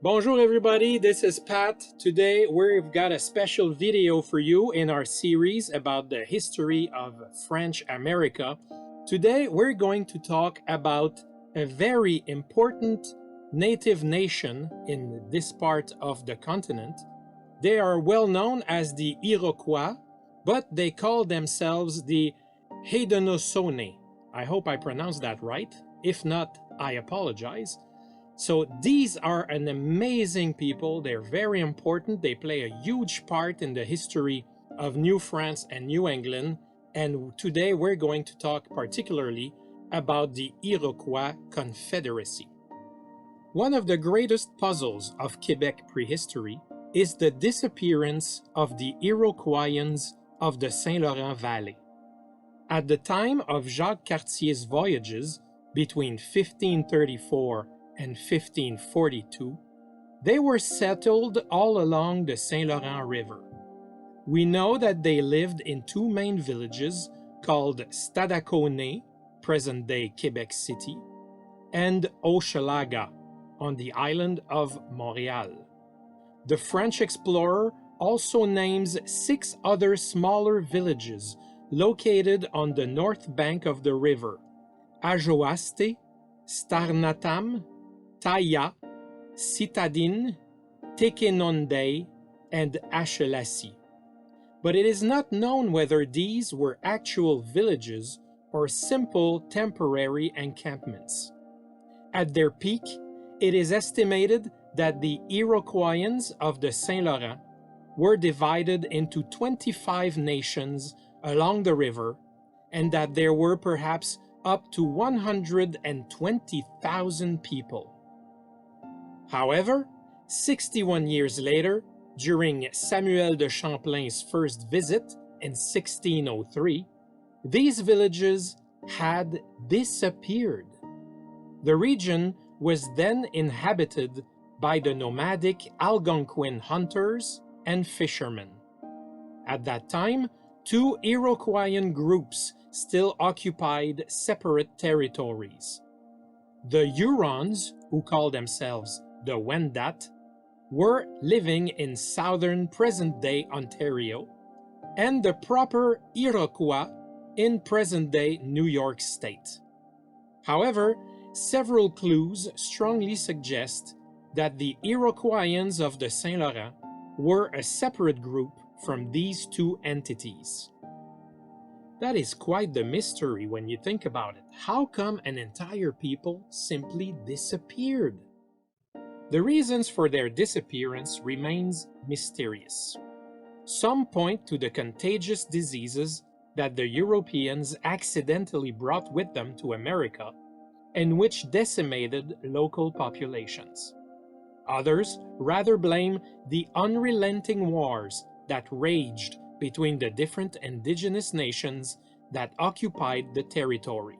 Bonjour everybody, this is Pat. Today we've got a special video for you in our series about the history of French America. Today we're going to talk about a very important native nation in this part of the continent. They are well known as the Iroquois, but they call themselves the Haudenosaunee. I hope I pronounced that right. If not, I apologize. So these are an amazing people. They're very important. They play a huge part in the history of New France and New England. And today we're going to talk particularly about the Iroquois confederacy. One of the greatest puzzles of Quebec prehistory is the disappearance of the Iroquoians of the Saint Laurent Valley. At the time of Jacques Cartier's voyages between 1534 and 1542, they were settled all along the Saint Laurent River. We know that they lived in two main villages called Stadacone, present-day Quebec City, and Hochelaga, on the island of Montreal. The French explorer also names 6 other smaller villages located on the north bank of the river: Ajoaste, Starnatam, Taya, Citadine, Tequenondey, and Achelasie. But it is not known whether these were actual villages or simple temporary encampments. At their peak, it is estimated that the Iroquoians of the Saint Laurent were divided into 25 nations along the river, and that there were perhaps up to 120,000 people. However, 61 years later, during Samuel de Champlain's first visit in 1603, these villages had disappeared. The region was then inhabited by the nomadic Algonquin hunters and fishermen. At that time, 2 Iroquoian groups still occupied separate territories. The Hurons, who called themselves the Wendat, were living in southern present-day Ontario, and the proper Iroquois in present-day New York State. However, several clues strongly suggest that the Iroquoians of the Saint Laurent were a separate group from these 2 entities. That is quite the mystery when you think about it. How come an entire people simply disappeared? The reasons for their disappearance remains mysterious. Some point to the contagious diseases that the Europeans accidentally brought with them to America and which decimated local populations. Others rather blame the unrelenting wars that raged between the different indigenous nations that occupied the territory.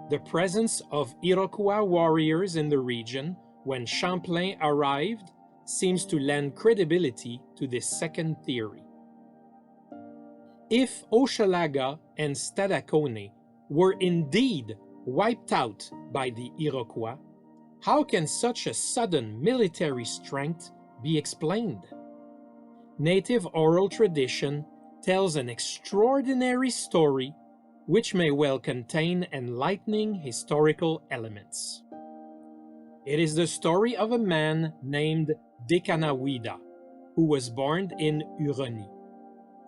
The presence of Iroquois warriors in the region when Champlain arrived seems to lend credibility to this second theory. If Hochelaga and Stadacone were indeed wiped out by the Iroquois, how can such a sudden military strength be explained? Native oral tradition tells an extraordinary story which may well contain enlightening historical elements. It is the story of a man named Decanawida, who was born in Huronie.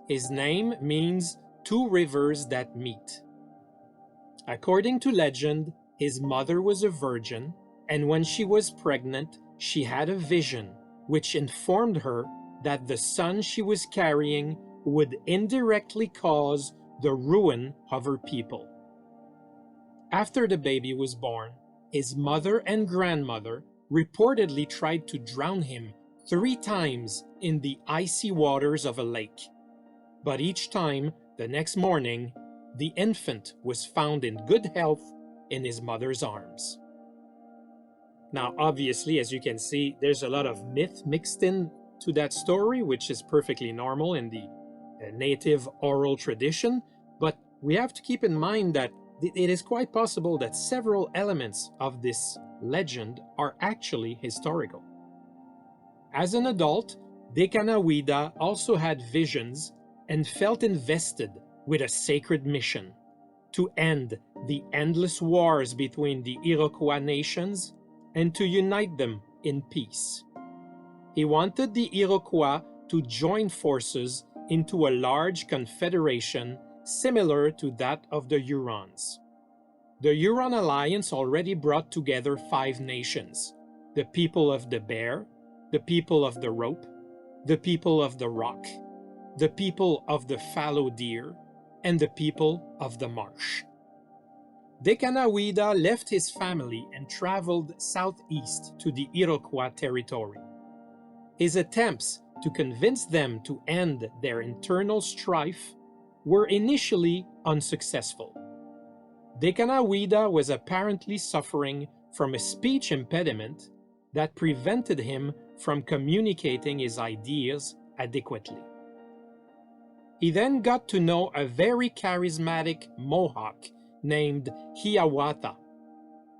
His name means 2 rivers that meet. According to legend, his mother was a virgin, and when she was pregnant, she had a vision which informed her that the son she was carrying would indirectly cause the ruin of her people. After the baby was born, his mother and grandmother reportedly tried to drown him 3 times in the icy waters of a lake. But each time, the next morning, the infant was found in good health in his mother's arms. Now, obviously, as you can see, there's a lot of myth mixed in to that story, which is perfectly normal in the native oral tradition, but we have to keep in mind that it is quite possible that several elements of this legend are actually historical. As an adult, Decanawida also had visions and felt invested with a sacred mission to end the endless wars between the Iroquois nations and to unite them in peace. He wanted the Iroquois to join forces into a large confederation similar to that of the Hurons. The Huron alliance already brought together 5 nations: the people of the bear, the people of the rope, the people of the rock, the people of the fallow deer, and the people of the marsh. Decanawida left his family and traveled southeast to the Iroquois territory. His attempts to convince them to end their internal strife were initially unsuccessful. Decanawida was apparently suffering from a speech impediment that prevented him from communicating his ideas adequately. He then got to know a very charismatic Mohawk named Hiawatha.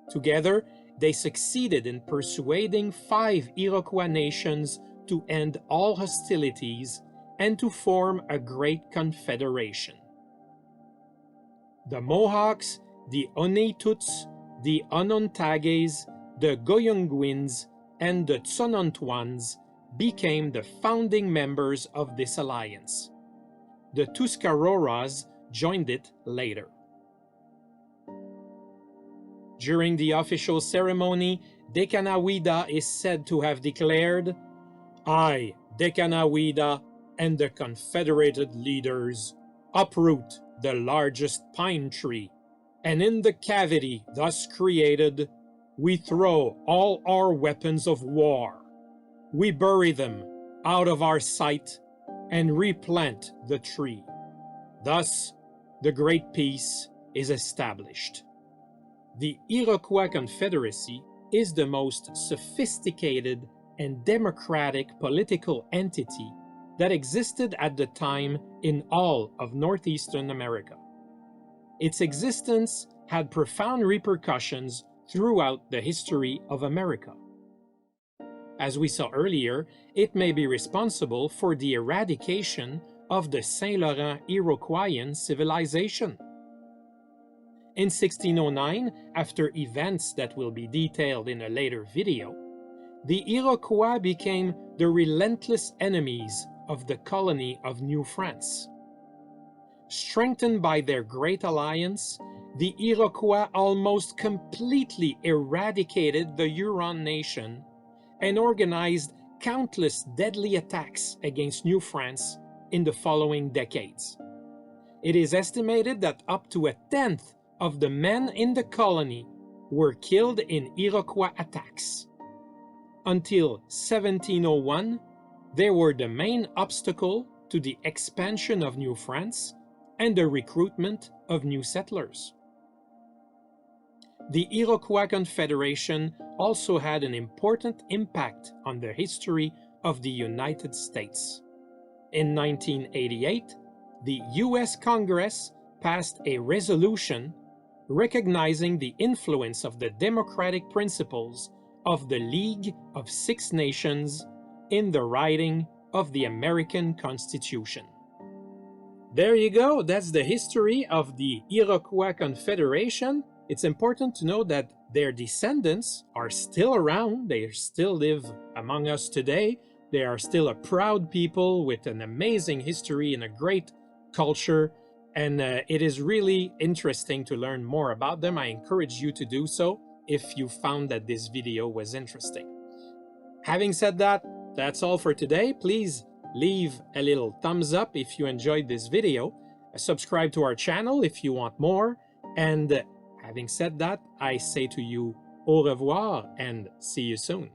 Together, they succeeded in persuading 5 Iroquois nations to end all hostilities and to form a great confederation. The Mohawks, the Oneituts, the Onontages, the Goyonguins, and the Tsonontoans became the founding members of this alliance. The Tuscaroras joined it later. During the official ceremony, Decanawida is said to have declared, "I, Decanawida, and the confederated leaders uproot the largest pine tree, and in the cavity thus created, we throw all our weapons of war. We bury them out of our sight and replant the tree. Thus, the great peace is established." The Iroquois Confederacy is the most sophisticated and democratic political entity that existed at the time in all of northeastern America. Its existence had profound repercussions throughout the history of America. As we saw earlier, it may be responsible for the eradication of the Saint Laurent Iroquoian civilization. In 1609, after events that will be detailed in a later video, the Iroquois became the relentless enemies of the colony of New France. Strengthened by their great alliance, the Iroquois almost completely eradicated the Huron nation and organized countless deadly attacks against New France in the following decades. It is estimated that up to 1/10 of the men in the colony were killed in Iroquois attacks. Until 1701, they were the main obstacle to the expansion of New France and the recruitment of new settlers. The Iroquois Confederation also had an important impact on the history of the United States. In 1988, the US Congress passed a resolution recognizing the influence of the democratic principles of the League of Six Nations in the writing of the American Constitution. There you go, that's the history of the Iroquois Confederation. It's important to know that their descendants are still around, they still live among us today. They are still a proud people with an amazing history and a great culture, and it is really interesting to learn more about them. I encourage you to do so if you found that this video was interesting. Having said that, that's all for today. Please leave a little thumbs up if you enjoyed this video, subscribe to our channel if you want more, and having said that, I say to you au revoir and see you soon.